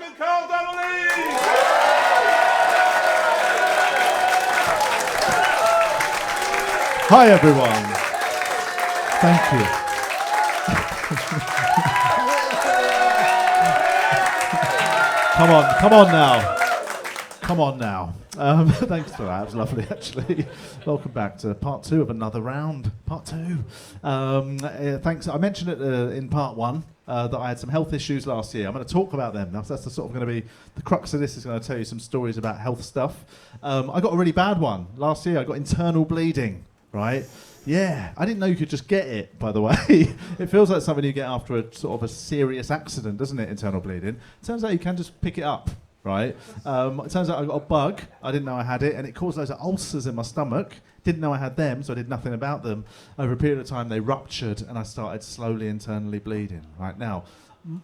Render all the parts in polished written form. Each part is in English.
welcome Carl Donnelly! Hi everyone. Thank you. Come on now. Thanks for that. It was lovely, actually. Welcome back to part 2 of another round. Part 2. Thanks. I mentioned it in part 1 that I had some health issues last year. I'm going to talk about them. That's the sort of going to be the crux of this. Is going to tell you some stories about health stuff. I got a really bad one last year. I got internal bleeding. Right? Yeah, I didn't know you could just get it, by the way. It feels like something you get after a sort of a serious accident, doesn't it, internal bleeding? Turns out you can just pick it up, right? It turns out I got a bug, I didn't know I had it, and it caused loads of ulcers in my stomach. Didn't know I had them, so I did nothing about them. Over a period of time, they ruptured, and I started slowly internally bleeding. Right now,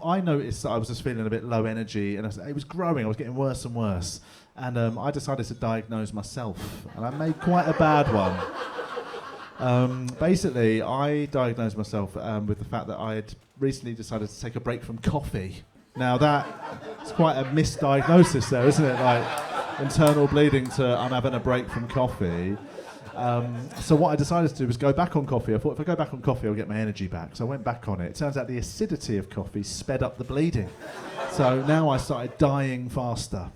I noticed that I was just feeling a bit low energy, and it was growing, I was getting worse and worse. And I decided to diagnose myself, and I made quite a bad one. Basically, I diagnosed myself with the fact that I had recently decided to take a break from coffee. Now that's quite a misdiagnosis there, isn't it? Like internal bleeding to I'm having a break from coffee. So what I decided to do was go back on coffee. I thought if I go back on coffee, I'll get my energy back. So I went back on it. It turns out the acidity of coffee sped up the bleeding. So now I started dying faster.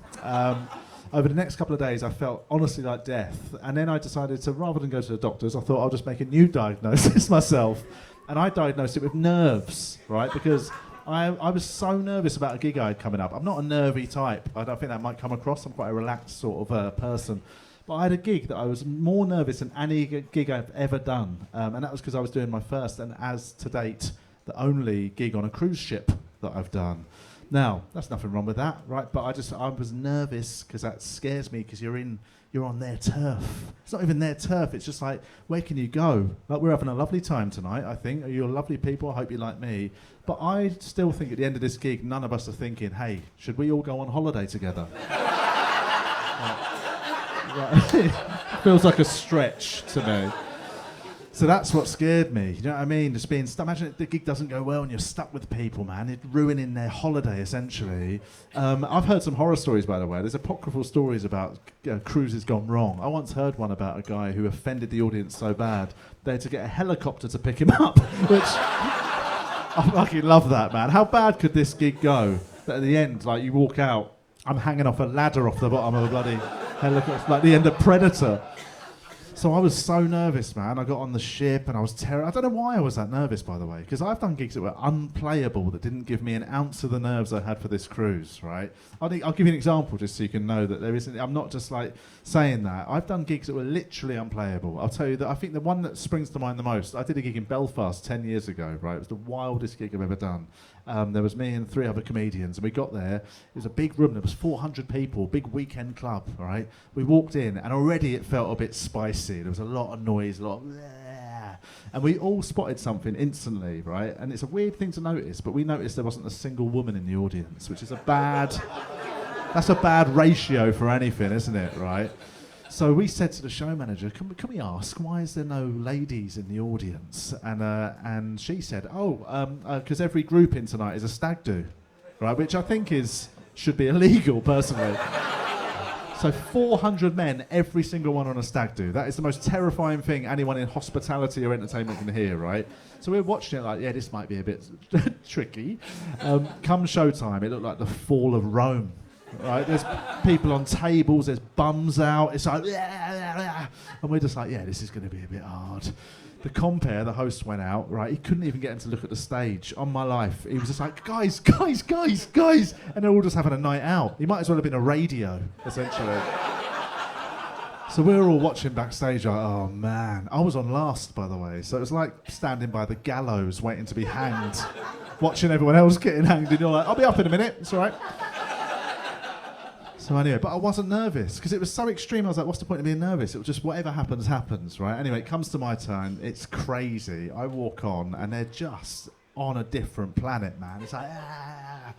Over the next couple of days, I felt honestly like death. And then I decided to, rather than go to the doctors, I thought I'll just make a new diagnosis myself. And I diagnosed it with nerves, right? Because I was so nervous about a gig I had coming up. I'm not a nervy type. I don't think that might come across. I'm quite a relaxed sort of person. But I had a gig that I was more nervous than any gig I've ever done. And that was because I was doing my first and, as to date, the only gig on a cruise ship that I've done. Now, that's nothing wrong with that, right? But I was nervous because that scares me because you're on their turf. It's not even their turf. It's just like, where can you go? Like, we're having a lovely time tonight, I think. You're lovely people. I hope you like me. But I still think at the end of this gig, none of us are thinking, hey, should we all go on holiday together? Right. Feels like a stretch to me. So that's what scared me, you know what I mean? Just being stuck. Imagine if the gig doesn't go well and you're stuck with people, man. It's ruining their holiday, essentially. I've heard some horror stories, by the way. There's apocryphal stories about cruises gone wrong. I once heard one about a guy who offended the audience so bad they had to get a helicopter to pick him up, which I fucking love that, man. How bad could this gig go? That at the end, like, you walk out, I'm hanging off a ladder off the bottom of a bloody helicopter, like the end of Predator. So I was so nervous, man. I got on the ship and I was terrified. I don't know why I was that nervous, by the way, because I've done gigs that were unplayable, that didn't give me an ounce of the nerves I had for this cruise, right? I'll give you an example just so you can know that there isn't. I'm not just like saying that. I've done gigs that were literally unplayable. I'll tell you that I think the one that springs to mind the most, I did a gig in Belfast 10 years ago, right? It was the wildest gig I've ever done. There was me and 3 other comedians, and we got there. It was a big room. There was 400 people, big weekend club, right? We walked in, and already it felt a bit spicy. There was a lot of noise, a lot of... And we all spotted something instantly, right? And it's a weird thing to notice, but we noticed there wasn't a single woman in the audience, which is that's a bad ratio for anything, isn't it, right? So we said to the show manager, can we ask, why is there no ladies in the audience? And she said, because every group in tonight is a stag do, right? Which I think should be illegal, personally. So 400 men, every single one on a stag do. That is the most terrifying thing anyone in hospitality or entertainment can hear, right? So we're watching it like, yeah, this might be a bit tricky. Come showtime, it looked like the fall of Rome. Right, there's people on tables, there's bums out, it's like, and we're just like, yeah, this is going to be a bit hard. The compere, the host, went out, right, he couldn't even get him to look at the stage. On my life, he was just like, guys, and they're all just having a night out. He might as well have been a radio, essentially. So we were all watching backstage, like, oh man. I was on last, by the way, so it was like standing by the gallows waiting to be hanged, watching everyone else getting hanged, and you're like, I'll be up in a minute, it's all right. So anyway, but I wasn't nervous because it was so extreme. I was like, what's the point of being nervous? It was just whatever happens, happens, right? Anyway, it comes to my turn. It's crazy. I walk on and they're just on a different planet, man. It's like, ah.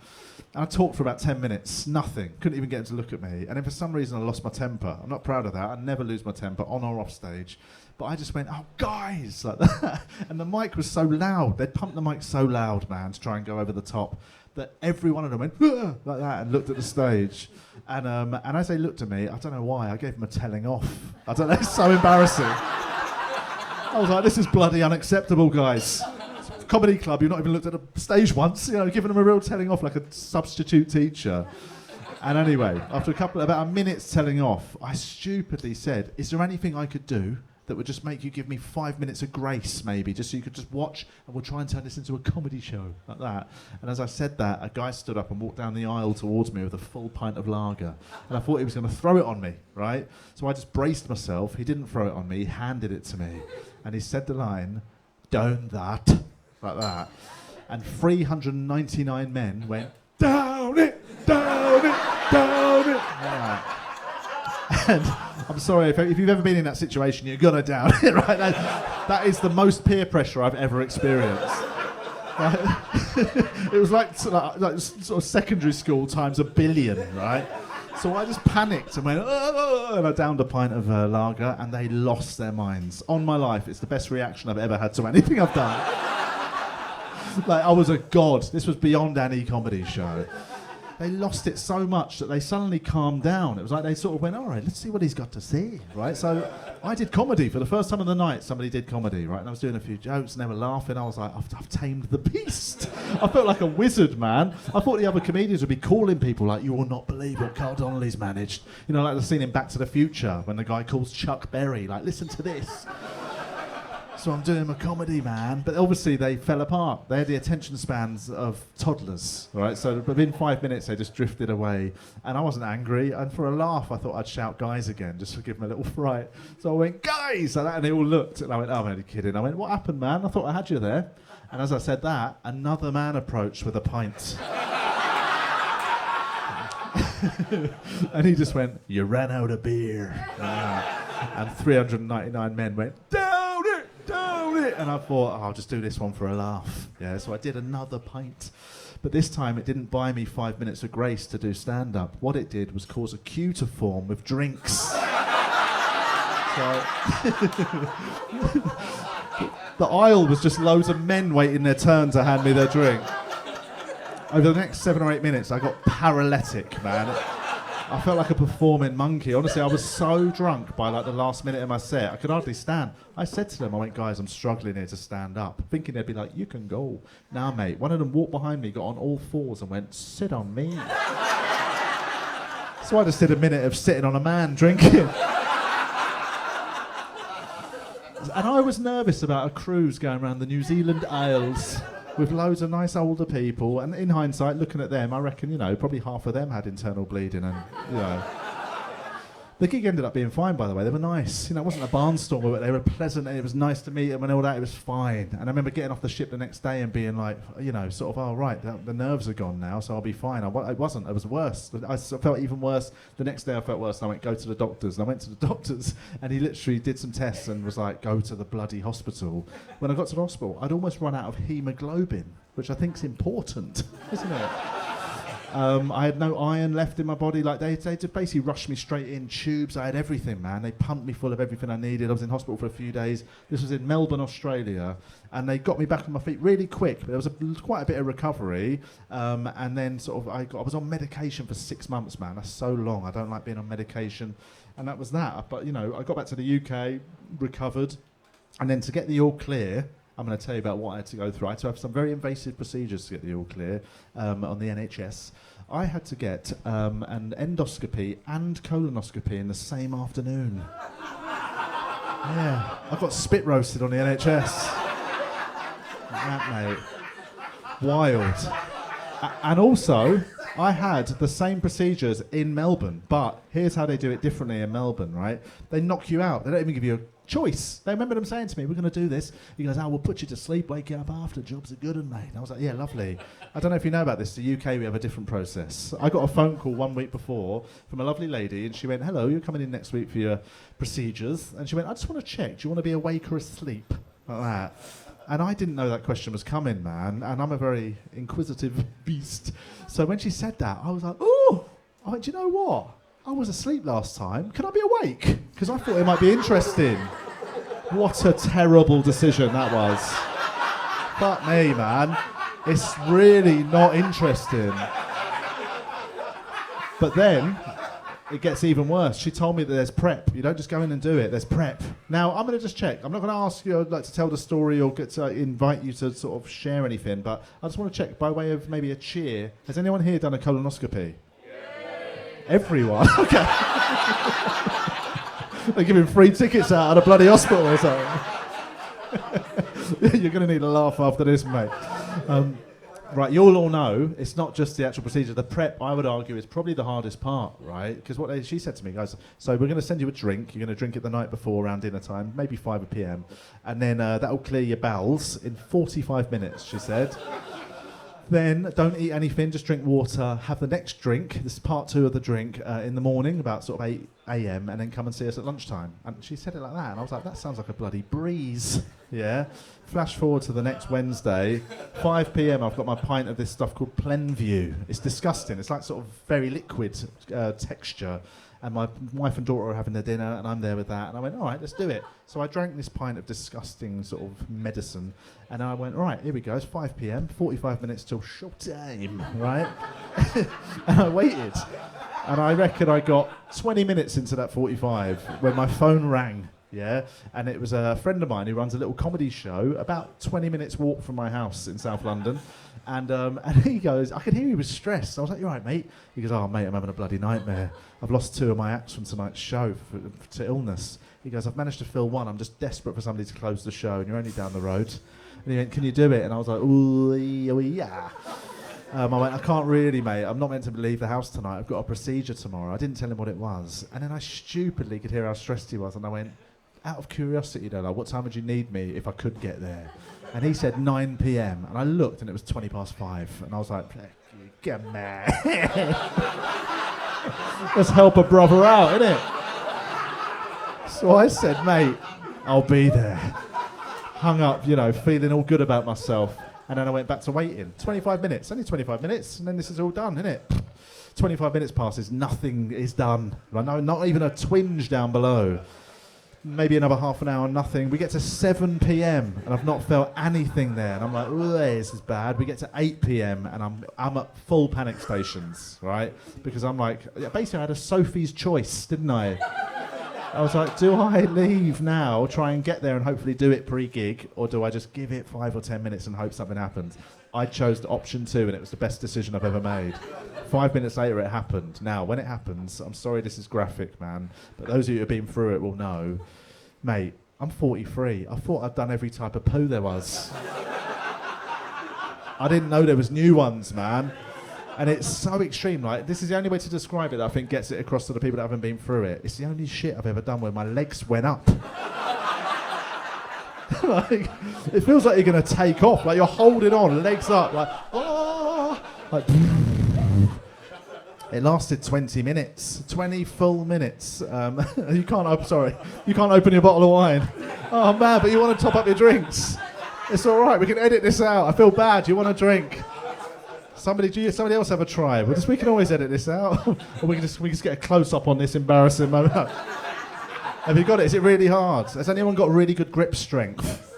And I talked for about 10 minutes, nothing. Couldn't even get him to look at me. And then for some reason I lost my temper. I'm not proud of that. I never lose my temper on or off stage. But I just went, oh, guys, like that. And the mic was so loud. They'd pumped the mic so loud, man, to try and go over the top, that every one of them went, ah, like that, and looked at the stage. And as they looked at me, I don't know why, I gave them a telling off. I don't know, it's so embarrassing. I was like, this is bloody unacceptable, guys. Comedy club, you've not even looked at the stage once, giving them a real telling off like a substitute teacher. And anyway, after about a minute's telling off, I stupidly said, is there anything I could do that would just make you give me 5 minutes of grace, maybe, just so you could just watch, and we'll try and turn this into a comedy show, like that. And as I said that, a guy stood up and walked down the aisle towards me with a full pint of lager. And I thought he was going to throw it on me, right? So I just braced myself. He didn't throw it on me, he handed it to me. And he said the line, down that, like that. And 399 men went, down it, down it, down it. Right. And I'm sorry, if you've ever been in that situation, you're gonna down it, right? That is the most peer pressure I've ever experienced. Right? It was like sort of secondary school times a billion, right? So I just panicked and went, oh, and I downed a pint of lager, and they lost their minds. On my life, it's the best reaction I've ever had to anything I've done. Like, I was a god. This was beyond any comedy show. They lost it so much that they suddenly calmed down. It was like they sort of went, all right, let's see what he's got to say, right? So I did comedy. For the first time of the night, somebody did comedy, right? And I was doing a few jokes, and they were laughing. I was like, I've tamed the beast. I felt like a wizard, man. I thought the other comedians would be calling people like, you will not believe what Carl Donnelly's managed. Like the scene in Back to the Future when the guy calls Chuck Berry, like, listen to this. So I'm doing a comedy, man. But obviously they fell apart. They had the attention spans of toddlers, right? So within 5 minutes, they just drifted away. And I wasn't angry. And for a laugh, I thought I'd shout guys again, just to give them a little fright. So I went, guys! Like that, and they all looked. And I went, oh, I'm only kidding. I went, what happened, man? I thought I had you there. And as I said that, another man approached with a pint. And he just went, you ran out of beer. And 399 men went, down it! And I thought, I'll just do this one for a laugh. Yeah, so I did another pint. But this time it didn't buy me 5 minutes of grace to do stand-up. What it did was cause a queue to form with drinks. So the aisle was just loads of men waiting their turn to hand me their drink. Over the next 7 or 8 minutes, I got paralytic, man. I felt like a performing monkey. Honestly, I was so drunk by like the last minute of my set, I could hardly stand. I said to them, I went, guys, I'm struggling here to stand up. Thinking they'd be like, you can go. Nah, mate. One of them walked behind me, got on all fours and went, sit on me. So I just did a minute of sitting on a man drinking. And I was nervous about a cruise going around the New Zealand Isles with loads of nice older people, and in hindsight, looking at them, I reckon, probably half of them had internal bleeding, and, The gig ended up being fine, by the way. They were nice. It wasn't a barnstormer, but they were pleasant, and it was nice to meet them and all that. It was fine. And I remember getting off the ship the next day and being like, sort of, oh, right, the nerves are gone now, so I'll be fine. It wasn't. It was worse. I felt even worse. The next day I felt worse, and I went, go to the doctors. And I went to the doctors, and he literally did some tests and was like, go to the bloody hospital. When I got to the hospital, I'd almost run out of hemoglobin, which I think's important, isn't it? I had no iron left in my body. Like they just basically rushed me straight in, tubes. I had everything, man. They pumped me full of everything I needed. I was in hospital for a few days. This was in Melbourne, Australia, and they got me back on my feet really quick. But there was quite a bit of recovery, and then sort of I was on medication for 6 months, man. That's so long. I don't like being on medication, and that was that. But I got back to the UK, recovered, and then to get the all clear. I'm going to tell you about what I had to go through. I had to have some very invasive procedures to get the all clear on the NHS. I had to get an endoscopy and colonoscopy in the same afternoon. Yeah, I got spit roasted on the NHS. That, mate. Wild. And also, I had the same procedures in Melbourne, but here's how they do it differently in Melbourne, right? They knock you out. They don't even give you a choice. They remember them saying to me, we're going to do this. He goes, we'll put you to sleep, wake you up after. Jobs are good, and mate. And I was like, yeah, lovely. I don't know if you know about this. The UK, we have a different process. I got a phone call 1 week before from a lovely lady, and she went, hello, you're coming in next week for your procedures. And she went, I just want to check. Do you want to be awake or asleep? Like that. And I didn't know that question was coming, man. And I'm a very inquisitive beast. So when she said that, I was like, oh! I went, do you know what? I was asleep last time. Can I be awake? Because I thought it might be interesting. What a terrible decision that was. Fuck me, man. It's really not interesting. But then, it gets even worse. She told me that there's prep. You don't just go in and do it. There's prep. Now, I'm going to just check. I'm not going to ask you to tell the story or get to invite you to sort of share anything, but I just want to check by way of maybe a cheer. Has anyone here done a colonoscopy? Everyone? Okay. They're giving free tickets out at a bloody hospital or something. You're going to need a laugh after this, mate. Right, you'll all know it's not just the actual procedure. The prep, I would argue, is probably the hardest part, right? Because she said to me, guys, so we're going to send you a drink. You're going to drink it the night before around dinner time, maybe 5 p.m. And then that'll clear your bowels in 45 minutes, she said. Then don't eat anything, just drink water. Have the next drink, this is part 2 of the drink, in the morning, about sort of 8 a.m, and then come and see us at lunchtime. And she said it like that, and I was like, that sounds like a bloody breeze. Yeah. Flash forward to the next Wednesday, 5 p.m, I've got my pint of this stuff called Plenview. It's disgusting. It's like sort of very liquid texture. And my wife and daughter are having their dinner, and I'm there with that. And I went, all right, let's do it. So I drank this pint of disgusting sort of medicine. And I went, all right, here we go. It's 5 p.m, 45 minutes till showtime, right? And I waited. And I reckon I got 20 minutes into that 45 when my phone rang, yeah? And it was a friend of mine who runs a little comedy show about 20 minutes walk from my house in South London. And he goes, I could hear he was stressed. I was like, you all right, mate? He goes, oh, mate, I'm having a bloody nightmare. I've lost 2 of my acts from tonight's show to illness. He goes, I've managed to fill 1. I'm just desperate for somebody to close the show, and you're only down the road. And he went, can you do it? And I was like, ooh, yeah. I went, I can't really, mate. I'm not meant to leave the house tonight. I've got a procedure tomorrow. I didn't tell him what it was. And then I stupidly could hear how stressed he was. And I went, out of curiosity, though, like, what time would you need me if I could get there? And he said 9 p.m. And I looked, and it was 20 past 5. And I was like, get mad. Let's help a brother out, innit? So I said, mate, I'll be there. Hung up, feeling all good about myself. And then I went back to waiting. 25 minutes, only 25 minutes, and then this is all done, innit? 25 minutes passes, nothing is done. Right? No, not even a twinge down below. Maybe another half an hour, nothing. We get to 7 p.m. and I've not felt anything there. And I'm like, this is bad. We get to 8 p.m. and I'm at full panic stations, right? Because I'm like, basically I had a Sophie's choice, didn't I? I was like, do I leave now, try and get there and hopefully do it pre-gig, or do I just give it 5 or 10 minutes and hope something happens? I chose the option 2, and it was the best decision I've ever made. 5 minutes later, it happened. Now, when it happens, I'm sorry this is graphic, man, but those of you who have been through it will know, mate, I'm 43. I thought I'd done every type of poo there was. I didn't know there was new ones, man. And it's so extreme, like, this is the only way to describe it that I think gets it across to the people that haven't been through it. It's the only shit I've ever done where my legs went up. Like, it feels like you're going to take off, like you're holding on, legs up, like, oh, like, it lasted 20 minutes, 20 full minutes. You can't open your bottle of wine. Oh man, but you want to top up your drinks. It's all right, we can edit this out. I feel bad, you want a drink? Somebody else have a try. We can always edit this out. Or we can just get a close-up on this embarrassing moment. Have you got it? Is it really hard? Has anyone got really good grip strength?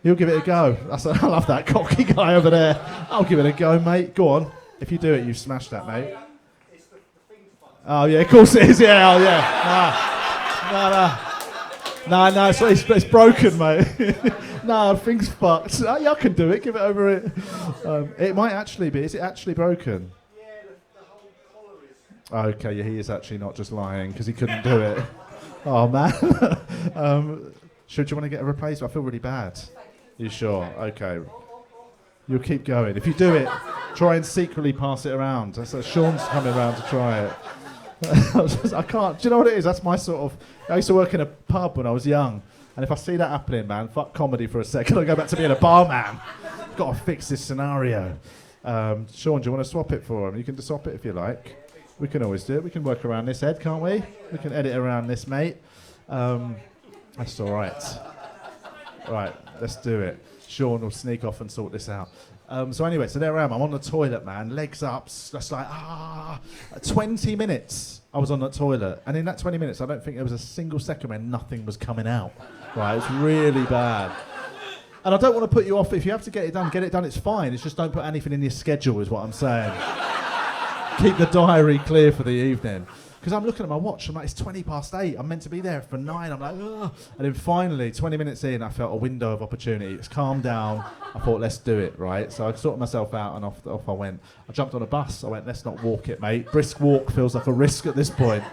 You'll give it a go. I love that cocky guy over there. I'll give it a go, mate. Go on. If you do it, you've smashed that, mate. Oh, yeah, of course it is. Yeah, oh, yeah. No, it's broken, mate. No, thing's fucked. Yeah, I can do it. Give it over it. It might actually be. Is it actually broken? Yeah, the whole collar is. Okay, yeah, he is actually not just lying because he couldn't do it. Oh, man. Should you want to get a replacement? I feel really bad. You sure? Okay. You'll keep going. If you do it, try and secretly pass it around. So Sean's coming around to try it. I can't. Do you know what it is? That's my sort of... I used to work in a pub when I was young. And if I see that happening, man, fuck comedy for a second. I go back to being a barman. Got to fix this scenario. Sean, do you want to swap it for him? You can just swap it if you like. We can always do it. We can work around this, Ed, can't we? We can edit around this, mate. That's all right. right, let's do it. Sean will sneak off and sort this out. So anyway, so there I am. I'm on the toilet, man. Legs up. Just like, 20 minutes I was on that toilet. And in that 20 minutes, I don't think there was a single second where nothing was coming out. Right, it's really bad. And I don't want to put you off. If you have to get it done, it's fine. It's just don't put anything in your schedule is what I'm saying. Keep the diary clear for the evening. Because I'm looking at my watch, I'm like, it's 8:20. I'm meant to be there for 9. I'm like, ugh. And then finally, 20 minutes in, I felt a window of opportunity. It's calmed down. I thought, let's do it, right? So I sorted myself out and off I went. I jumped on a bus. I went, let's not walk it, mate. Brisk walk feels like a risk at this point.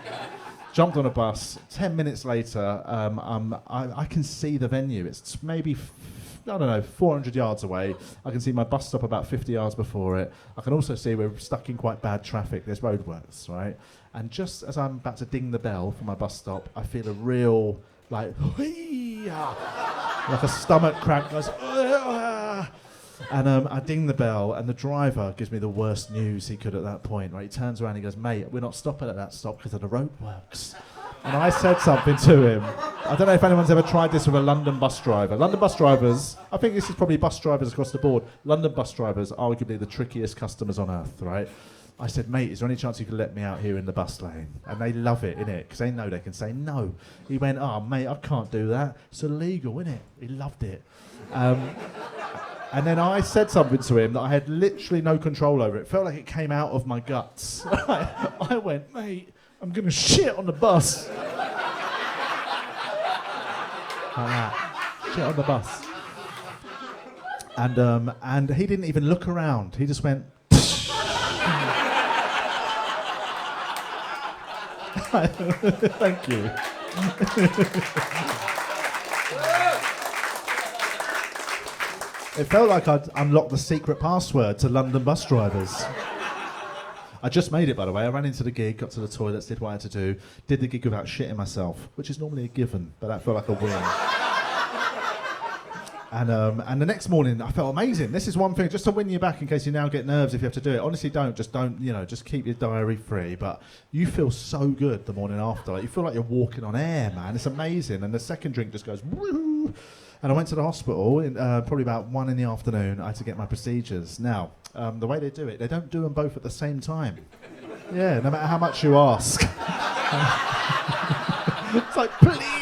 Jumped on a bus. 10 minutes later, I can see the venue. It's maybe 400 yards away. I can see my bus stop about 50 yards before it. I can also see we're stuck in quite bad traffic. There's roadworks, right? And just as I'm about to ding the bell for my bus stop, I feel a real, like a stomach cramp goes, and I ding the bell, and the driver gives me the worst news he could at that point, right? He turns around and he goes, mate, we're not stopping at that stop because of the roadworks. And I said something to him. I don't know if anyone's ever tried this with a London bus driver. London bus drivers, I think this is probably bus drivers across the board. London bus drivers are arguably the trickiest customers on earth, right? I said, mate, is there any chance you could let me out here in the bus lane? And they love it, innit? Because they know they can say no. He went, oh, mate, I can't do that. It's illegal, innit? He loved it. And then I said something to him that I had literally no control over. It felt like it came out of my guts. I went, mate, I'm going to shit on the bus. Like that. Shit on the bus. And he didn't even look around. He just went... Thank you. It felt like I'd unlocked the secret password to London bus drivers. I just made it, by the way. I ran into the gig, got to the toilets, did what I had to do, did the gig without shitting myself, which is normally a given, but that felt like a win. And the next morning, I felt amazing. This is one thing, just to win you back in case you now get nerves if you have to do it. Honestly, don't, just keep your diary free. But you feel so good the morning after. Like, you feel like you're walking on air, man. It's amazing. And the second drink just goes, woo. And I went to the hospital, probably about 1 in the afternoon. I had to get my procedures. Now, the way they do it, they don't do them both at the same time. Yeah, no matter how much you ask. It's like, please.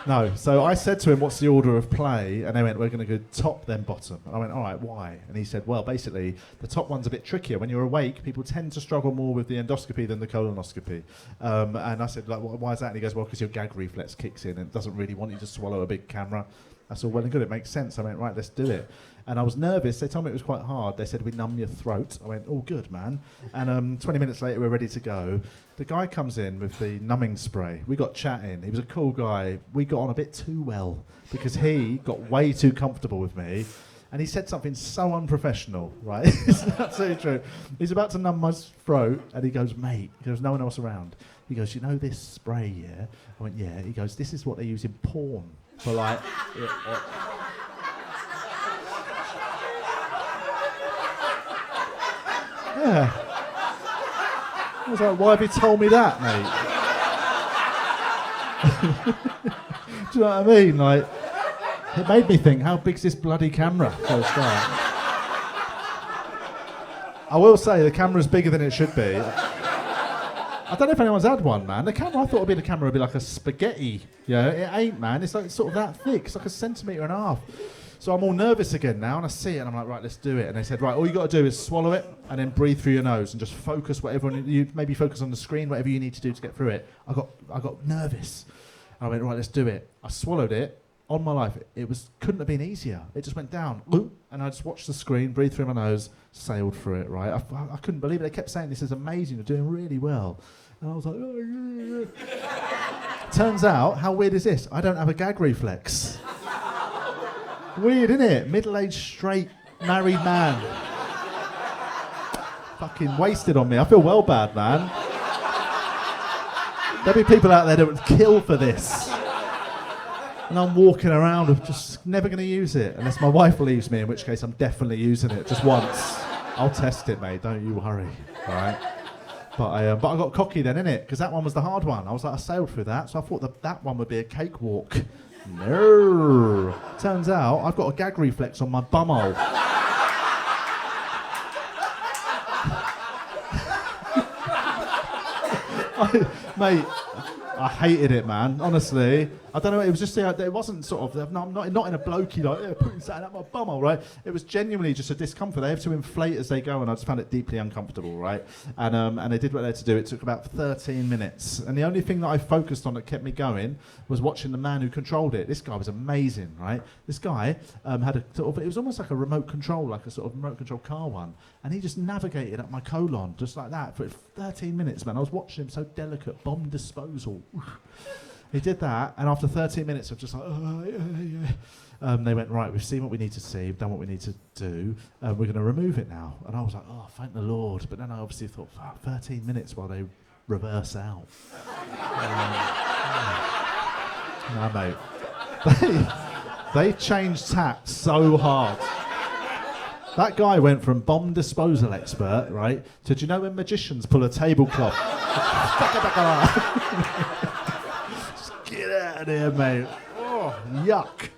No, so I said to him, what's the order of play? And they went, we're going to go top, then bottom. And I went, all right, why? And he said, well, basically, the top one's a bit trickier. When you're awake, people tend to struggle more with the endoscopy than the colonoscopy. And I said, like, why is that? And he goes, well, because your gag reflex kicks in and it doesn't really want you to swallow a big camera. That's all well and good. It makes sense. I went, right, let's do it. And I was nervous. They told me it was quite hard. They said, we numb your throat. I went, oh, good, man. And 20 minutes later, we're ready to go. The guy comes in with the numbing spray. We got chatting. He was a cool guy. We got on a bit too well because he got way too comfortable with me. And he said something so unprofessional, right? It's absolutely true. He's about to numb my throat, and he goes, mate, there's no one else around. He goes, you know this spray, yeah? I went, yeah. He goes, this is what they use in porn for, like... Yeah. I was like, why have you told me that, mate? Do you know what I mean? Like, it made me think, how big's this bloody camera? For a start. I will say, the camera's bigger than it should be. I don't know if anyone's had one, man. The camera, I thought the camera would be like a spaghetti. Yeah, it ain't, man. It's like sort of that thick. It's like 1.5 centimetres. So I'm all nervous again now, and I see it, and I'm like, right, let's do it. And they said, right, all you got to do is swallow it, and then breathe through your nose, and just focus whatever you maybe focus on the screen, whatever you need to do to get through it. I got nervous. And I went, right, let's do it. I swallowed it. On my life, couldn't have been easier. It just went down, and I just watched the screen, breathed through my nose, sailed through it. Right, I couldn't believe it. They kept saying, "This is amazing. You're doing really well." And I was like, oh, yeah. Turns out, how weird is this? I don't have a gag reflex. Weird, isn't it? Middle-aged, straight, married man. Fucking wasted on me. I feel well bad, man. There'll be people out there that would kill for this. And I'm walking around with just never going to use it, unless my wife leaves me, in which case I'm definitely using it, just once. I'll test it, mate, don't you worry, all right? But I got cocky then, innit? Because that one was the hard one. I was like, I sailed through that, so I thought that one would be a cakewalk. No. Turns out I've got a gag reflex on my bumhole. Mate, I hated it, man. Honestly, I don't know. It was just it wasn't sort of. I'm not in a blokey like putting something up my bumhole, right? It was genuinely just a discomfort. They have to inflate as they go, and I just found it deeply uncomfortable, right? And they did what they had to do. It took about 13 minutes, and the only thing that I focused on that kept me going was watching the man who controlled it. This guy was amazing, right? This guy had a sort of. It was almost like a remote control, like a sort of remote control car one, and he just navigated up my colon just like that for 13 minutes, man. I was watching him, so delicate, bomb disposal. He did that, and after 13 minutes of just like, they went, right, we've seen what we need to see, we've done what we need to do, we're going to remove it now. And I was like, oh, thank the Lord. But then I obviously thought, fuck, 13 minutes while they reverse out. No, mate. They changed tack so hard. That guy went from bomb disposal expert, right, to, do you know when magicians pull a tablecloth? Get out of here, mate. Oh, yuck.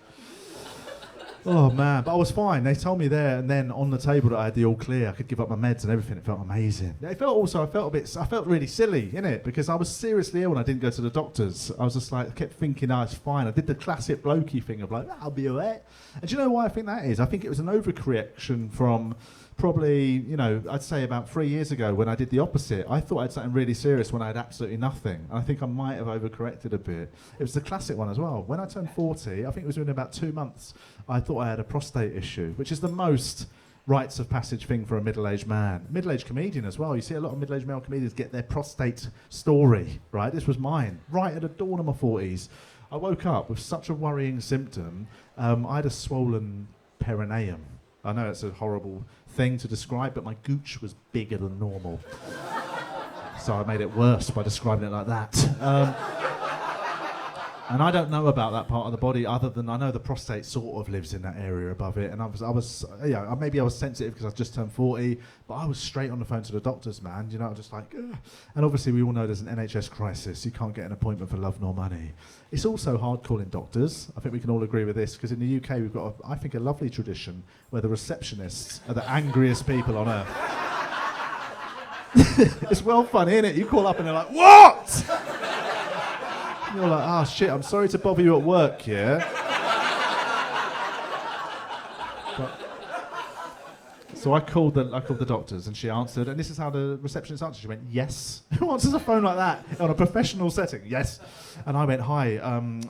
Oh, man. But I was fine. They told me there and then on the table that I had the all clear. I could give up my meds and everything. It felt amazing. I felt really silly, innit? Because I was seriously ill when I didn't go to the doctors. I was just like, I kept thinking, it's fine. I did the classic blokey thing of like, I'll be all right. And do you know why I think that is? I think it was an overcorrection from probably, I'd say about 3 years ago when I did the opposite. I thought I had something really serious when I had absolutely nothing. And I think I might have overcorrected a bit. It was the classic one as well. When I turned 40, I think it was within about 2 months, I thought I had a prostate issue, which is the most rites of passage thing for a middle-aged man. Middle-aged comedian as well. You see a lot of middle-aged male comedians get their prostate story, right? This was mine, right at the dawn of my 40s. I woke up with such a worrying symptom. I had a swollen perineum. I know it's a horrible thing to describe, but my gooch was bigger than normal. So I made it worse by describing it like that. And I don't know about that part of the body other than I know the prostate sort of lives in that area above it. And maybe I was sensitive because I just turned 40, but I was straight on the phone to the doctors, man. Just like, ugh. And obviously we all know there's an NHS crisis. You can't get an appointment for love nor money. It's also hard calling doctors. I think we can all agree with this because in the UK we've got, I think, a lovely tradition where the receptionists are the angriest people on earth. It's well funny, isn't it? You call up and they're like, what? You're like, oh shit, I'm sorry to bother you at work, yeah? So I called the doctors and she answered, and this is how the receptionist answered. She went, yes. Who answers a phone like that on a professional setting? Yes. And I went, hi,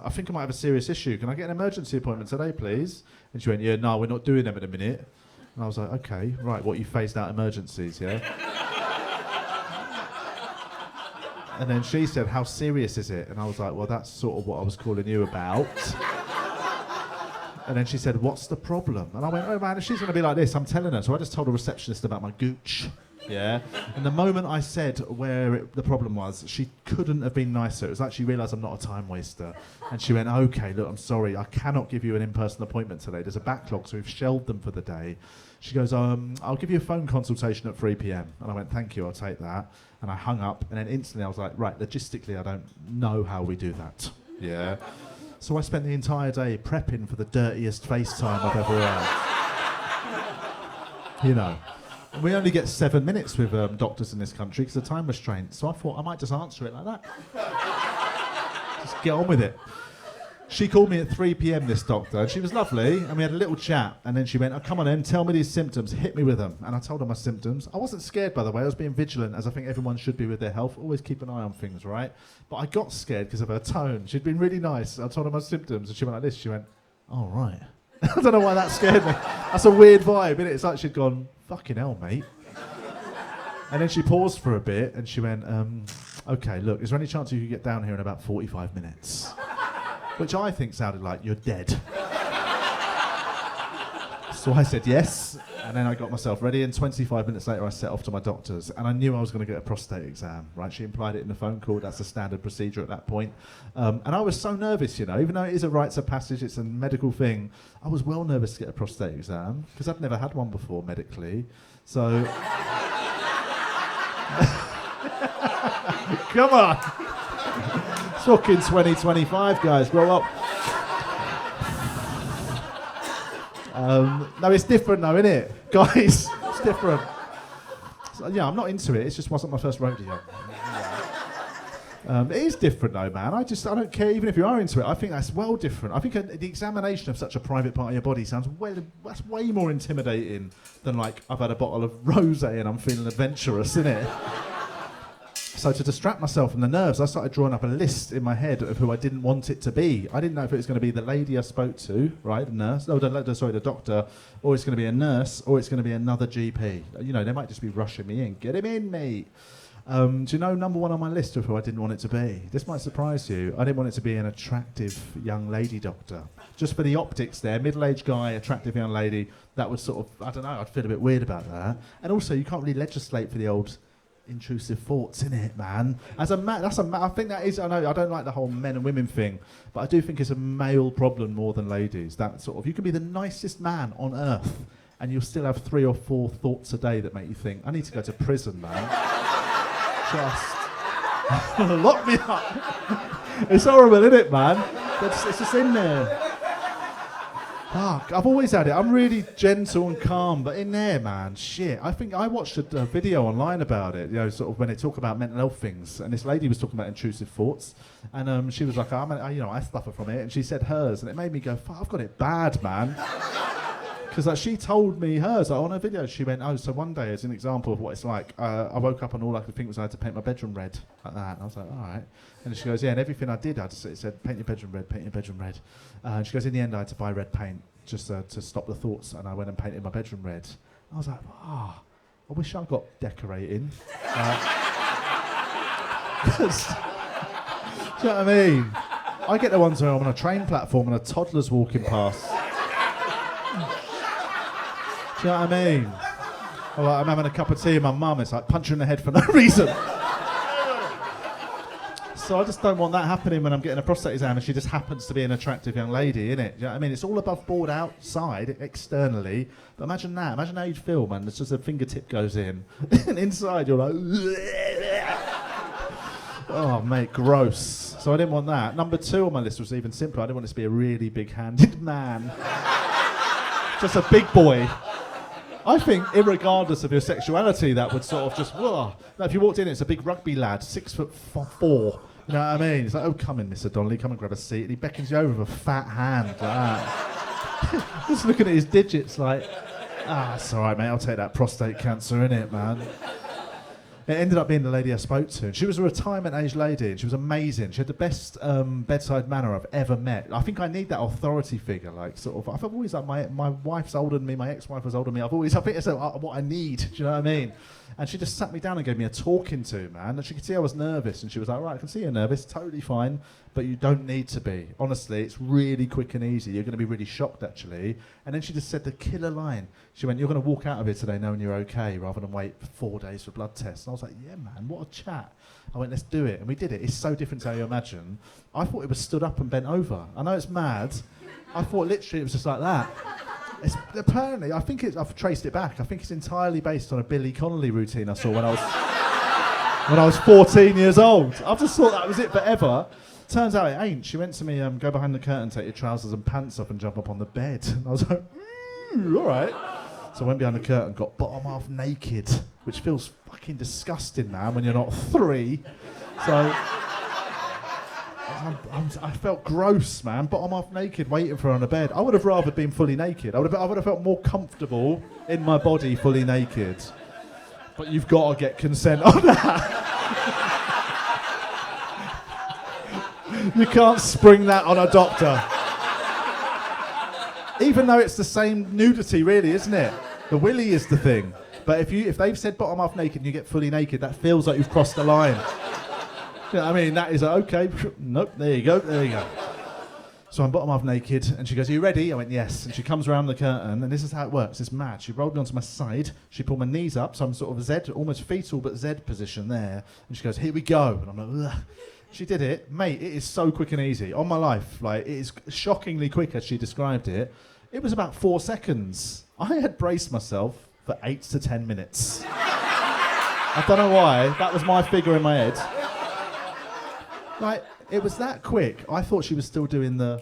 I think I might have a serious issue. Can I get an emergency appointment today, please? And she went, yeah, no, we're not doing them in a minute. And I was like, okay, right, what, you phased out emergencies, yeah? And then she said, how serious is it? And I was like, well, that's sort of what I was calling you about. And then she said, what's the problem? And I went, oh man, if she's going to be like this, I'm telling her. So I just told the receptionist about my gooch. Yeah. And the moment I said where the problem was, she couldn't have been nicer. It was like she realised I'm not a time waster. And she went, okay, look, I'm sorry. I cannot give you an in-person appointment today. There's a backlog, so we've shelved them for the day. She goes, I'll give you a phone consultation at 3 p.m. And I went, thank you, I'll take that. And I hung up, and then instantly I was like, right, logistically, I don't know how we do that. Yeah. So I spent the entire day prepping for the dirtiest FaceTime I've ever had. We only get 7 minutes with doctors in this country because of time restraints. So I thought I might just answer it like that. Just get on with it. She called me at 3 p.m, this doctor, and she was lovely, and we had a little chat, and then she went, oh, come on in, tell me these symptoms, hit me with them. And I told her my symptoms. I wasn't scared, by the way. I was being vigilant, as I think everyone should be with their health. Always keep an eye on things, right? But I got scared because of her tone. She'd been really nice. I told her my symptoms, and she went like this. She went, oh, right. I don't know why that scared me. That's a weird vibe, isn't it? It's like she'd gone, fucking hell, mate. And then she paused for a bit, and she went, okay, look, is there any chance you could get down here in about 45 minutes? Which I think sounded like, you're dead. So I said yes, and then I got myself ready, and 25 minutes later I set off to my doctor's, and I knew I was going to get a prostate exam, right? She implied it in the phone call. That's a standard procedure at that point. And I was so nervous, even though it is a rites of passage, it's a medical thing, I was well nervous to get a prostate exam, because I'd never had one before medically. So... Come on! Fucking 2025, guys, grow up. No, it's different though, isn't it? Guys, it's different. So, yeah, I'm not into it. It just wasn't my first rodeo. It is different though, man. I don't care even if you are into it. I think that's well different. I think the examination of such a private part of your body sounds that's way more intimidating than like I've had a bottle of rosé and I'm feeling adventurous, innit? So to distract myself from the nerves, I started drawing up a list in my head of who I didn't want it to be. I didn't know if it was going to be the lady I spoke to, right, the nurse, the doctor, or it's going to be a nurse, or it's going to be another GP. You know, they might just be rushing me in. Get him in, mate. Do you know number one on my list of who I didn't want it to be? This might surprise you. I didn't want it to be an attractive young lady doctor. Just for the optics there, middle-aged guy, attractive young lady, that would sort of, I don't know, I'd feel a bit weird about that. And also, you can't really legislate for the old intrusive thoughts, innit, man? I think that is, I know, I don't like the whole men and women thing, but I do think it's a male problem more than ladies. That sort of, you can be the nicest man on earth, and you'll still have 3 or 4 thoughts a day that make you think, I need to go to prison, man. Just lock me up. It's horrible, isn't it, man? It's just in there. Fuck, I've always had it. I'm really gentle and calm, but in there, man, shit. I think I watched a video online about it, you know, sort of when they talk about mental health things, and this lady was talking about intrusive thoughts, and she was like, I suffer from it, and she said hers, and it made me go, fuck, I've got it bad, man. Because like, she told me hers, like, on her video, she went, so one day, as an example of what it's like, I woke up and all I could think was I had to paint my bedroom red, like that. And I was like, all right. And then she goes, yeah, and everything I did, it said, paint your bedroom red, paint your bedroom red. And she goes, in the end, I had to buy red paint just to stop the thoughts, and I went and painted my bedroom red. I was like, I wish I got decorating. Do you know what I mean? I get the ones where I'm on a train platform and a toddler's walking past. Do you know what I mean? Or like I'm having a cup of tea with my mum, it's like punch her in the head for no reason. So I just don't want that happening when I'm getting a prostate exam and she just happens to be an attractive young lady, innit? Do you know what I mean? It's all above board outside, externally. But imagine that. Imagine how you'd feel, man. It's just a fingertip goes in. And inside you're like... Oh, mate, gross. So I didn't want that. Number 2 on my list was even simpler. I didn't want it to be a really big-handed man. Just a big boy. I think, irregardless of your sexuality, that would sort of just, whoa. Now, if you walked in, it's a big rugby lad, 6'4". You know what I mean? It's like, oh, come in, Mr. Donnelly, come and grab a seat. And he beckons you over with a fat hand like that. Just looking at his digits like, it's all right, mate, I'll take that prostate cancer, innit, man? It ended up being the lady I spoke to. And she was a retirement-age lady, and she was amazing. She had the best bedside manner I've ever met. I think I need that authority figure, like, sort of. I've always, like, my wife's older than me, my ex-wife was older than me. I think it's what I need, do you know what I mean? And she just sat me down and gave me a talking to, man. And she could see I was nervous, and she was like, right, I can see you're nervous, totally fine, but you don't need to be. Honestly, it's really quick and easy. You're going to be really shocked, actually. And then she just said the killer line. She went, you're going to walk out of here today knowing you're okay, rather than wait 4 days for blood tests. And I was like, yeah, man, what a chat. I went, let's do it. And we did it. It's so different to how you imagine. I thought it was stood up and bent over. I know it's mad. I thought literally it was just like that. Apparently, I've traced it back. I think it's entirely based on a Billy Connolly routine I saw when I was 14 years old. I've just thought that was it forever. Turns out it ain't. She went to me, go behind the curtain, take your trousers and pants off and jump up on the bed. And I was like, all right. So I went behind the curtain, got bottom half naked, which feels fucking disgusting, man, when you're not 3. So I felt gross, man, bottom half naked, waiting for her on the bed. I would have rather been fully naked. I would have felt more comfortable in my body fully naked. But you've got to get consent on that. You can't spring that on a doctor. Even though it's the same nudity, really, isn't it? The willy is the thing. But if they've said bottom half naked and you get fully naked, that feels like you've crossed the line. You know what I mean? That is okay. Nope, there you go. So I'm bottom half naked, and she goes, are you ready? I went, yes. And she comes around the curtain, and this is how it works. It's mad. She rolled me onto my side. She pulled my knees up, so I'm sort of Z, almost fetal, but Z position there. And she goes, here we go. And I'm like, ugh. She did it. Mate, it is so quick and easy. On my life, like, it is shockingly quick as she described it. It was about 4 seconds. I had braced myself for 8 to 10 minutes. I don't know why. That was my figure in my head. Like, it was that quick. I thought she was still doing the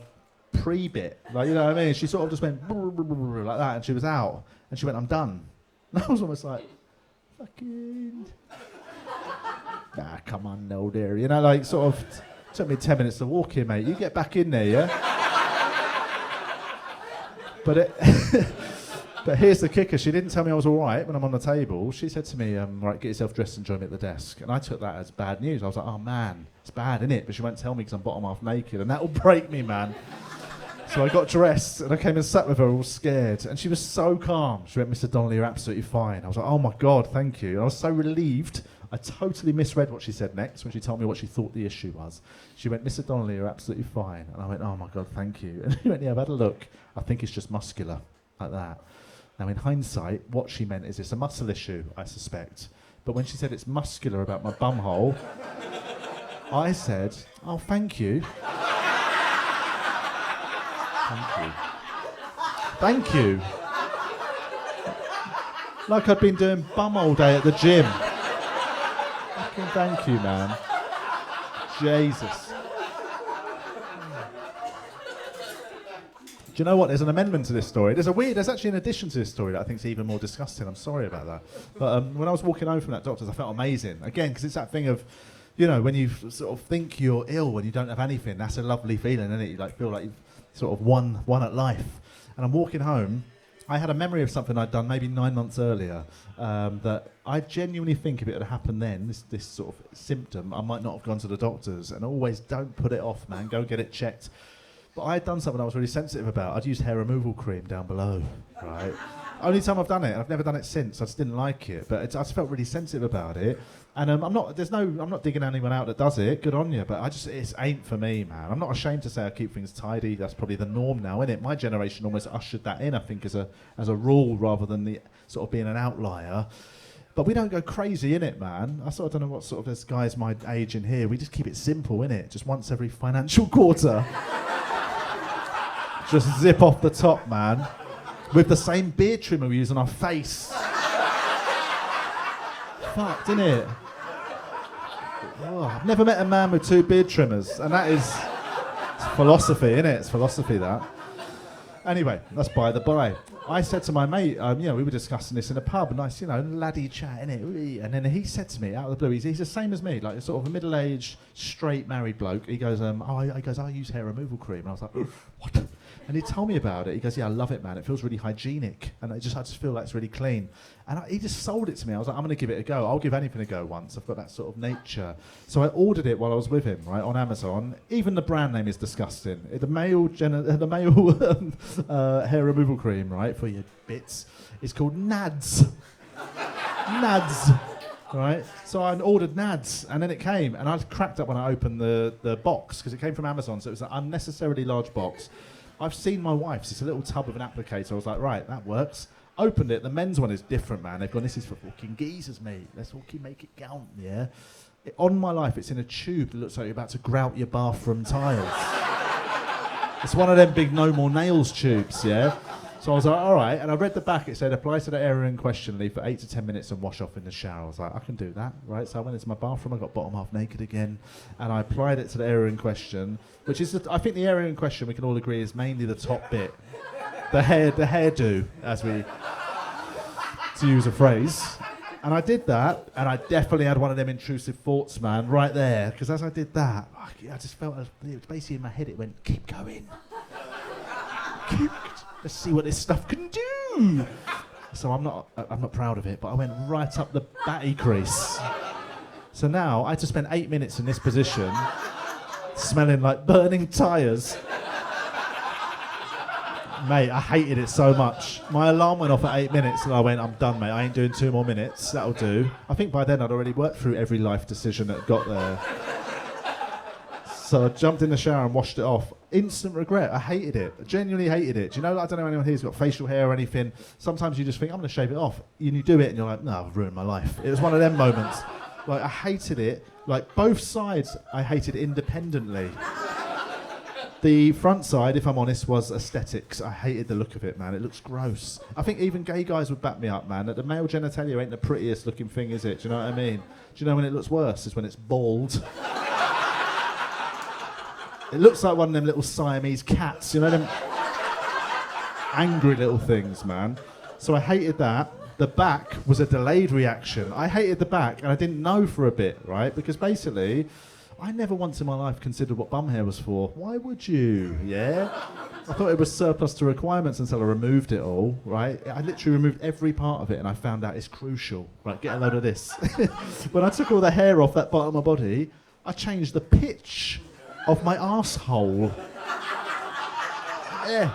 pre-bit. Like, you know what I mean? She sort of just went like that, and she was out. And she went, I'm done. And I was almost like, fucking... Nah, come on, no dear. You know, like, sort of, took me 10 minutes to walk here, mate. You get back in there, yeah? But here's the kicker. She didn't tell me I was all right when I'm on the table. She said to me, right, get yourself dressed and join me at the desk. And I took that as bad news. I was like, oh, man, it's bad, innit? But she won't tell me because I'm bottom half naked. And that'll break me, man. So I got dressed and I came and sat with her all scared. And she was so calm. She went, Mr. Donnelly, you're absolutely fine. I was like, oh, my God, thank you. And I was so relieved. I totally misread what she said next when she told me what she thought the issue was. She went, Mr. Donnelly, you're absolutely fine. And I went, oh, my God, thank you. And she went, yeah, I've had a look. I think it's just muscular, like that. Now, in hindsight, what she meant is it's a muscle issue, I suspect. But when she said it's muscular about my bumhole, I said, oh, thank you. Thank you. Thank you. Like I'd been doing bum all day at the gym. Fucking thank you, man. Jesus. Do you know what? There's an amendment to this story. There's actually an addition to this story that I think is even more disgusting. I'm sorry about that. But when I was walking home from that doctor's, I felt amazing. Again, because it's that thing of, you know, when you sort of think you're ill when you don't have anything, that's a lovely feeling, isn't it? You like feel like you've sort of won at life. And I'm walking home. I had a memory of something I'd done maybe 9 months earlier that I genuinely think if it had happened then, this sort of symptom, I might not have gone to the doctors. And always don't put it off, man. Go get it checked. But I had done something I was really sensitive about. I'd used hair removal cream down below, right? Only time I've done it, and I've never done it since. I just didn't like it, but I just felt really sensitive about it. And I'm not digging anyone out that does it. Good on you, but it ain't for me, man. I'm not ashamed to say I keep things tidy. That's probably the norm now, isn't it? My generation almost ushered that in, I think, as a rule rather than the sort of being an outlier. But we don't go crazy, innit, man? I sort of don't know what sort of there's guys my age in here. We just keep it simple, innit? Just once every financial quarter. Just zip off the top, man. With the same beard trimmer we use on our face. Fucked, innit? Oh, I've never met a man with 2 beard trimmers. And that is it's philosophy, innit? It's philosophy, that. Anyway, that's by the by. I said to my mate, we were discussing this in a pub, nice, laddie chat, innit? And then he said to me, out of the blue, he's the same as me, like sort of a middle-aged, straight, married bloke. He goes, I use hair removal cream. And I was like, what? And he told me about it. He goes, yeah, I love it, man. It feels really hygienic. And I just feel like it's really clean. And he just sold it to me. I was like, I'm going to give it a go. I'll give anything a go once. I've got that sort of nature. So I ordered it while I was with him, right, on Amazon. Even the brand name is disgusting. The male hair removal cream, right, for your bits, is called Nads. Nads. Right, so I ordered Nads, and then it came, and I was cracked up when I opened the box, because it came from Amazon, so it was an unnecessarily large box. I've seen my wife's. It's a little tub with an applicator. I was like, right, that works. Opened it. The men's one is different, man. They've gone, this is for fucking geezers, mate. Let's fucking make it count, yeah? On my life, it's in a tube that looks like you're about to grout your bathroom tiles. It's one of them big no more nails tubes, yeah? So I was like, all right. And I read the back. It said, apply to the area in question, leave for 8 to 10 minutes and wash off in the shower. I was like, I can do that, right? So I went into my bathroom. I got bottom half naked again. And I applied it to the area in question, which is, I think the area in question, we can all agree, is mainly the top bit. The hairdo, to use a phrase. And I did that, and I definitely had one of them intrusive thoughts, man, right there. Because as I did that, I just felt, it was basically in my head, it went, keep going. Let's see what this stuff can do. So I'm not proud of it, but I went right up the batty crease. So now I had to spend 8 minutes in this position, smelling like burning tyres. Mate, I hated it so much. My alarm went off at 8 minutes and I went, I'm done, mate. I ain't doing 2 more minutes. That'll do. I think by then I'd already worked through every life decision that got there. So I jumped in the shower and washed it off. Instant regret. I hated it. I genuinely hated it. Do you know, I don't know anyone here who's got facial hair or anything. Sometimes you just think, I'm going to shave it off. And you do it and you're like, no, I've ruined my life. It was one of them moments. Like, I hated it. Like, both sides I hated independently. The front side, if I'm honest, was aesthetics. I hated the look of it, man. It looks gross. I think even gay guys would back me up, man, that the male genitalia ain't the prettiest looking thing, is it? Do you know what I mean? Do you know when it looks worse? Is when it's bald. It looks like one of them little Siamese cats, you know, them angry little things, man. So I hated that. The back was a delayed reaction. I hated the back, and I didn't know for a bit, right? Because basically, I never once in my life considered what bum hair was for. Why would you? Yeah? I thought it was surplus to requirements until I removed it all, right? I literally removed every part of it, and I found out it's crucial. Right, get a load of this. When I took all the hair off that part of my body, I changed the pitch of my arsehole. Yeah.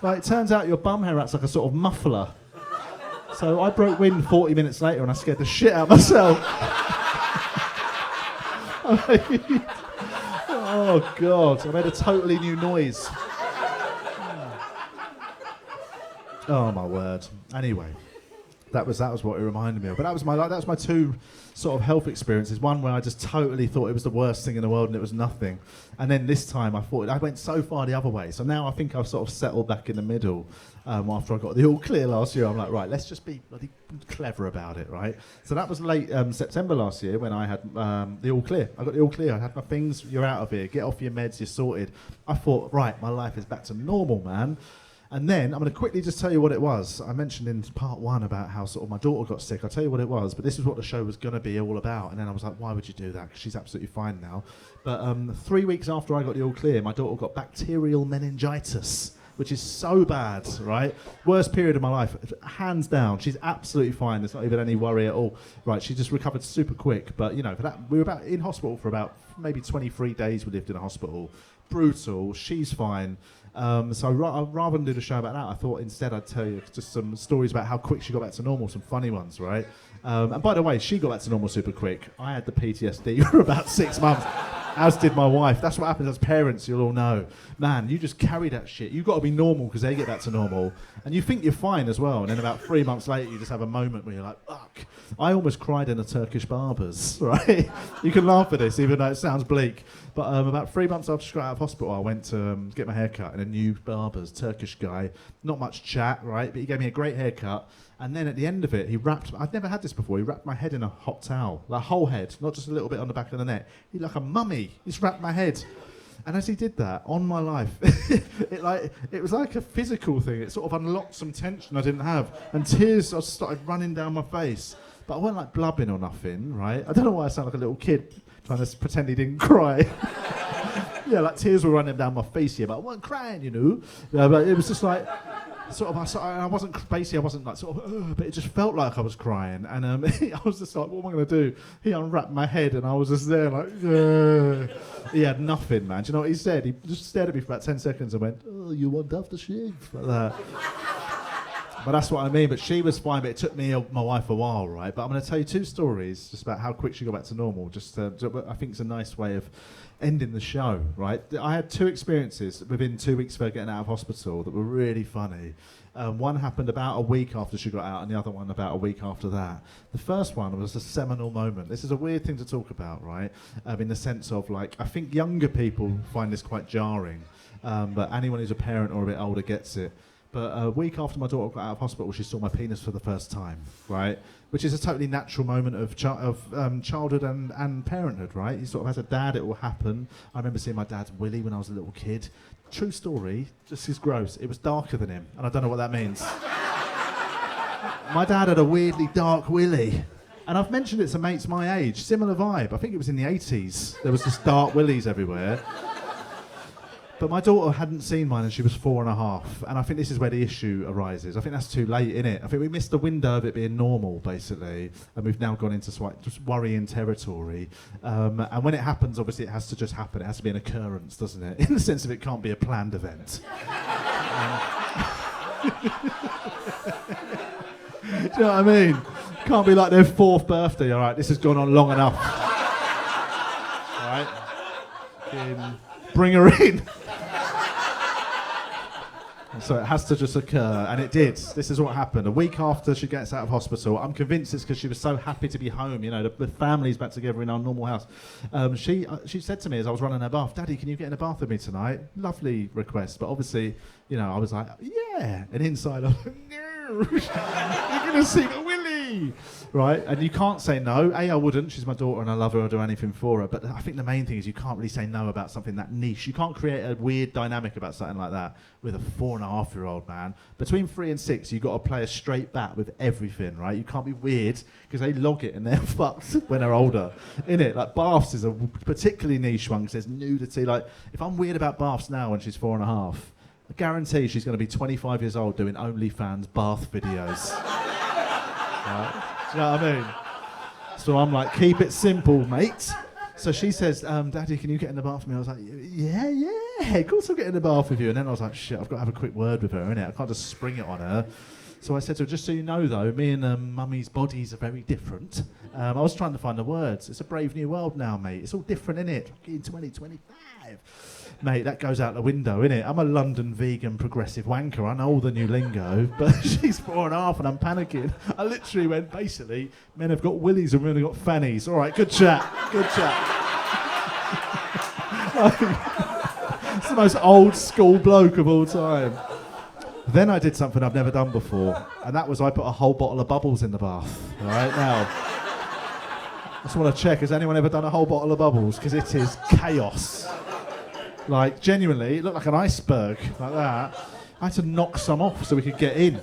Like, it turns out your bum hair acts like a sort of muffler. So I broke wind 40 minutes later and I scared the shit out of myself. Oh, God. I made a totally new noise. Oh, my word. Anyway. That was what it reminded me of. But that was my two sort of health experiences. One where I just totally thought it was the worst thing in the world and it was nothing. And then this time I thought I went so far the other way. So now I think I've sort of settled back in the middle. After I got the all clear last year, I'm like, right, let's just be bloody clever about it, right? So that was late September last year when I had the all clear. I got the all clear. I had my things. You're out of here. Get off your meds. You're sorted. I thought, right, my life is back to normal, man. And then I'm going to quickly just tell you what it was. I mentioned in part one about how sort of my daughter got sick. I'll tell you what it was, but this is what the show was going to be all about. And then I was like, why would you do that? Because she's absolutely fine now. But 3 weeks after I got the all clear, my daughter got bacterial meningitis, which is so bad, right? Worst period of my life, hands down. She's absolutely fine. There's not even any worry at all. Right, she just recovered super quick. But, you know, for that, we were in hospital for about maybe 23 days we lived in a hospital. Brutal. She's fine. So rather than do the show about that, I thought instead I'd tell you just some stories about how quick she got back to normal, some funny ones, right? And by the way, she got back to normal super quick. I had the PTSD for about 6 months, as did my wife. That's what happens as parents, you'll all know. Man, you just carry that shit. You've got to be normal because they get back to normal. And you think you're fine as well. And then about 3 months later, you just have a moment where you're like, fuck. I almost cried in a Turkish barber's, right? You can laugh at this, even though it sounds bleak. But about 3 months after she got out of hospital, I went to get my hair cut in a new barber's, Turkish guy. Not much chat, right? But he gave me a great haircut. And then at the end of it, I'd never had this before, he wrapped my head in a hot towel. The whole head, not just a little bit on the back of the neck. He like a mummy. He just wrapped my head. And as he did that, on my life, it was like a physical thing. It sort of unlocked some tension I didn't have. And tears just started running down my face. But I wasn't like blubbing or nothing, right? I don't know why I sound like a little kid trying to pretend he didn't cry. Yeah, like tears were running down my face here, but I wasn't crying, you know. Yeah, but it was just like, sort of, I wasn't like sort of, but it just felt like I was crying. And I was just like, what am I going to do? He unwrapped my head and I was just there like, he had nothing, man. Do you know what he said? He just stared at me for about 10 seconds and went, oh, you want aftershave? Like that. But that's what I mean. But she was fine, but it took me, my wife, a while, right? But I'm going to tell you two stories just about how quick she got back to normal. I think it's a nice way of ending the show, right? I had two experiences within 2 weeks of her getting out of hospital that were really funny. One happened about a week after she got out and the other one about a week after that. The first one was a seminal moment. This is a weird thing to talk about, right? In the sense of, like, I think younger people find this quite jarring, but anyone who's a parent or a bit older gets it. But a week after my daughter got out of hospital, she saw my penis for the first time, right? Which is a totally natural moment of childhood and parenthood, right? You sort of, as a dad, it will happen. I remember seeing my dad's willy when I was a little kid. True story, just as gross. It was darker than him, and I don't know what that means. My dad had a weirdly dark willy. And I've mentioned it to mates my age, similar vibe. I think it was in the 80s. There was just dark willies everywhere. But my daughter hadn't seen mine and she was 4.5. And I think this is where the issue arises. I think that's too late, innit? I think we missed the window of it being normal, basically. And we've now gone into just worrying territory. And when it happens, obviously it has to just happen. It has to be an occurrence, doesn't it? In the sense of it can't be a planned event. Do you know what I mean? Can't be like their 4th birthday. All right, this has gone on long enough. All right? Bring her in. So it has to just occur, and it did. This is what happened. A week after she gets out of hospital, I'm convinced it's because she was so happy to be home. You know, the family's back together in our normal house. She said to me as I was running her bath, "Daddy, can you get in the bath with me tonight?" Lovely request, but obviously, you know, I was like, "Yeah," and inside I'm like, "No, you're gonna see the willy." me, right? And you can't say no. I wouldn't. She's my daughter and I love her. I'll do anything for her. But I think the main thing is you can't really say no about something that niche. You can't create a weird dynamic about something like that with a 4.5-year-old man. Between 3 and 6, you've got to play a straight bat with everything, right? You can't be weird because they log it and they're fucked when they're older, innit? Like baths is a particularly niche one because there's nudity. Like if I'm weird about baths now when she's 4.5, I guarantee she's going to be 25 years old doing OnlyFans bath videos. Right? Do you know what I mean? So I'm like, keep it simple, mate. So she says, Daddy, can you get in the bath with me? I was like, yeah, of course I'll get in the bath with you. And then I was like, shit, I've got to have a quick word with her, innit? I can't just spring it on her. So I said to her, just so you know, though, me and Mummy's bodies are very different. I was trying to find the words. It's a brave new world now, mate. It's all different, innit? In 2025. Mate, that goes out the window, innit? I'm a London vegan progressive wanker. I know all the new lingo, but she's 4.5 and I'm panicking. I literally went, basically, men have got willies and women have got fannies. All right, good chat. It's the most old school bloke of all time. Then I did something I've never done before, and that was I put a whole bottle of bubbles in the bath. All right, now, I just want to check, has anyone ever done a whole bottle of bubbles? Because it is chaos. Like, genuinely, it looked like an iceberg, like that. I had to knock some off so we could get in.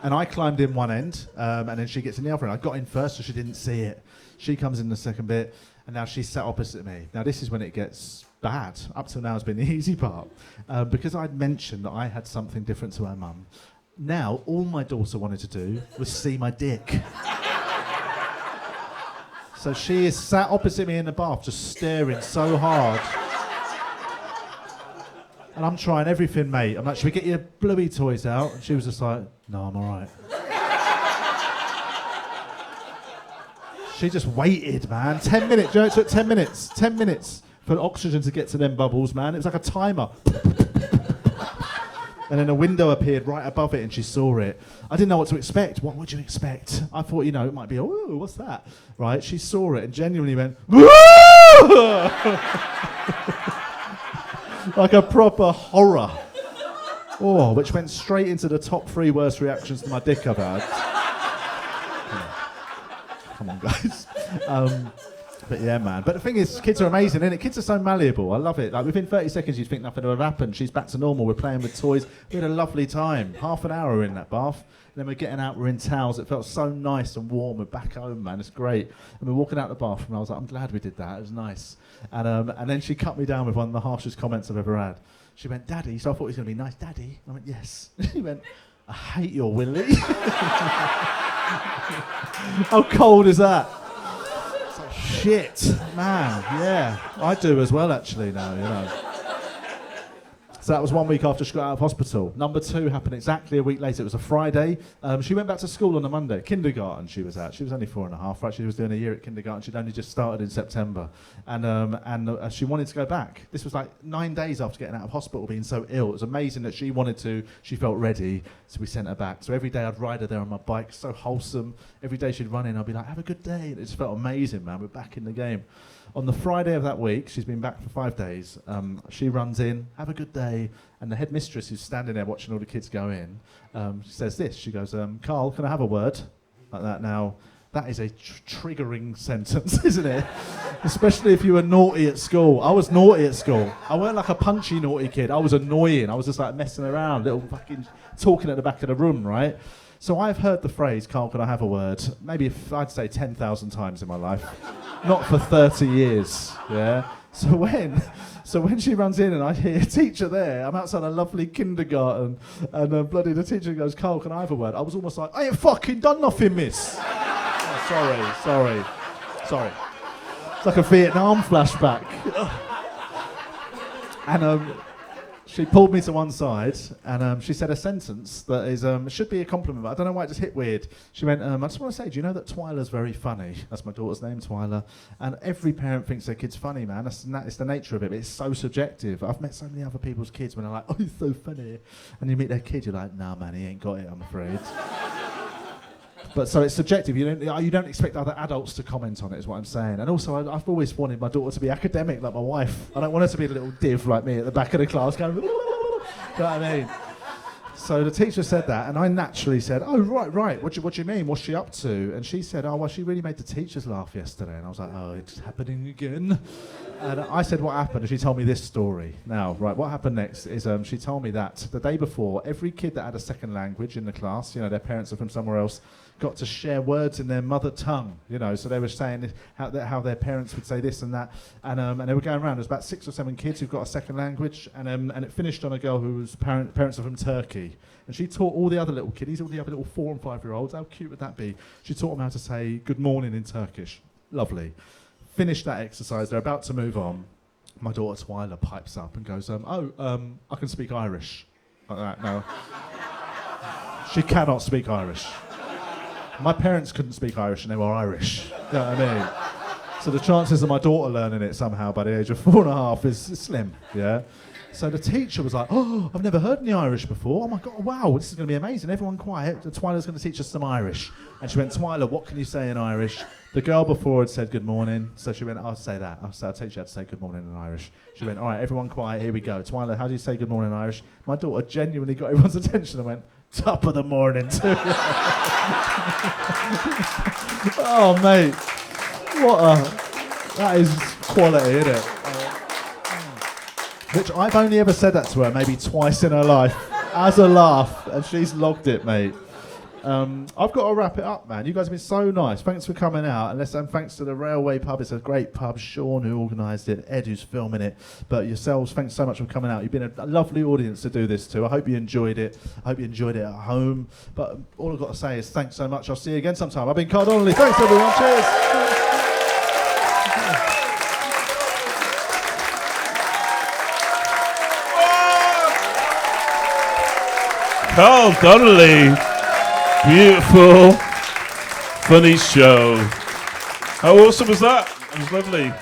And I climbed in one end, and then she gets in the other end. I got in first so she didn't see it. She comes in the second bit, and now she's sat opposite me. Now, this is when it gets bad. Up till now has been the easy part. Because I'd mentioned that I had something different to her mum. Now, all my daughter wanted to do was see my dick. So she is sat opposite me in the bath, just staring so hard. And I'm trying everything, mate. I'm like, should we get your bluey toys out? And she was just like, no, I'm all right. She just waited, man. 10 minutes. You know, it took 10 minutes. 10 minutes for the oxygen to get to them bubbles, man. It was like a timer. And then a window appeared right above it and she saw it. I didn't know what to expect. What would you expect? I thought, you know, it might be, oh, what's that? Right? She saw it and genuinely went, like a proper horror. Oh, which went straight into the top 3 worst reactions to my dick I've had. Come on, guys. But yeah, man. But the thing is, kids are amazing, innit? Kids are so malleable. I love it. Like within 30 seconds, you'd think nothing would have happened. She's back to normal. We're playing with toys. We had a lovely time. Half an hour in that bath. And then we're getting out. We're in towels. It felt so nice and warm. We're back home, man. It's great. And we're walking out the bathroom. And I was like, I'm glad we did that. It was nice. And then she cut me down with one of the harshest comments I've ever had. She went, Daddy. So I thought it was going to be nice. Daddy. I went, yes. She went, I hate your willy. How cold is that? Shit, man, yeah. I do as well, actually, now, you know. So that was 1 week after she got out of hospital. Number 2 happened exactly a week later. It was a Friday. She went back to school on a Monday. Kindergarten she was at. She was only 4.5, right? She was doing a year at kindergarten. She'd only just started in September. And she wanted to go back. This was like 9 days after getting out of hospital, being so ill. It was amazing that she wanted to. She felt ready, so we sent her back. So every day I'd ride her there on my bike, so wholesome. Every day she'd run in, I'd be like, have a good day. And it just felt amazing, man. We're back in the game. On the Friday of that week, she's been back for 5 days, she runs in, have a good day, and the headmistress who's standing there watching all the kids go in, she says this, she goes, Carl, can I have a word? Like that. Now, that is a triggering sentence, isn't it? Especially if you were naughty at school. I was naughty at school. I weren't like a punchy naughty kid, I was annoying, I was just like messing around, little fucking talking at the back of the room, right? So I've heard the phrase, Carl, can I have a word? Maybe I'd say 10,000 times in my life. Not for 30 years, yeah? So when she runs in and I hear a teacher there, I'm outside a lovely kindergarten, and bloody the teacher goes, Carl, can I have a word? I was almost like, I ain't fucking done nothing, miss. Oh, sorry. It's like a Vietnam flashback. And she pulled me to one side and she said a sentence that is should be a compliment, but I don't know why it just hit weird. She went, I just want to say, do you know that Twyla's very funny? That's my daughter's name, Twyla. And every parent thinks their kid's funny, man. It's the nature of it, but it's so subjective. I've met so many other people's kids when they're like, oh, he's so funny. And you meet their kid, you're like, nah, man, he ain't got it, I'm afraid. But so it's subjective. You don't expect other adults to comment on it, is what I'm saying. And also, I've always wanted my daughter to be academic like my wife. I don't want her to be a little div like me at the back of the class going, you know what I mean? So the teacher said that, and I naturally said, "Oh, right. What do you mean? What's she up to?" And she said, "Oh, well, she really made the teachers laugh yesterday." And I was like, "Oh, it's happening again." And I said, "What happened?" And she told me this story. Now, right, what happened next is she told me that the day before, every kid that had a second language in the class, you know, their parents are from somewhere else, got to share words in their mother tongue, you know. So they were saying how their parents would say this and that, and they were going around. There's about 6 or 7 kids who've got a second language, and it finished on a girl whose parents are from Turkey, and she taught all the other little kiddies, all the other little 4 and 5-year-olds. How cute would that be? She taught them how to say good morning in Turkish. Lovely. Finished that exercise. They're about to move on. My daughter Twyla pipes up and goes, I can speak Irish. Like that. No, she cannot speak Irish. My parents couldn't speak Irish and they were Irish. You know what I mean? So the chances of my daughter learning it somehow by the age of 4.5 is slim, yeah? So the teacher was like, "Oh, I've never heard any Irish before. Oh my God, wow, this is going to be amazing. Everyone quiet. Twyla's going to teach us some Irish." And she went, "Twyla, what can you say in Irish?" The girl before had said good morning. So she went, "I'll say that. I'll teach you how to say good morning in Irish." She went, "All right, everyone quiet, here we go. Twyla, how do you say good morning in Irish?" My daughter genuinely got everyone's attention and went, "Top of the morning too." Oh, mate. That is quality, isn't it? Which I've only ever said that to her maybe twice in her life as a laugh, and she's logged it, mate. I've got to wrap it up, man. You guys have been so nice. Thanks for coming out. And thanks to the Railway Pub. It's a great pub. Sean, who organised it. Ed, who's filming it. But yourselves, thanks so much for coming out. You've been a lovely audience to do this to. I hope you enjoyed it. I hope you enjoyed it at home. But all I've got to say is thanks so much. I'll see you again sometime. I've been Carl Donnelly. Thanks, everyone. Cheers. Carl Donnelly. Beautiful, funny show. How awesome was that? It was lovely.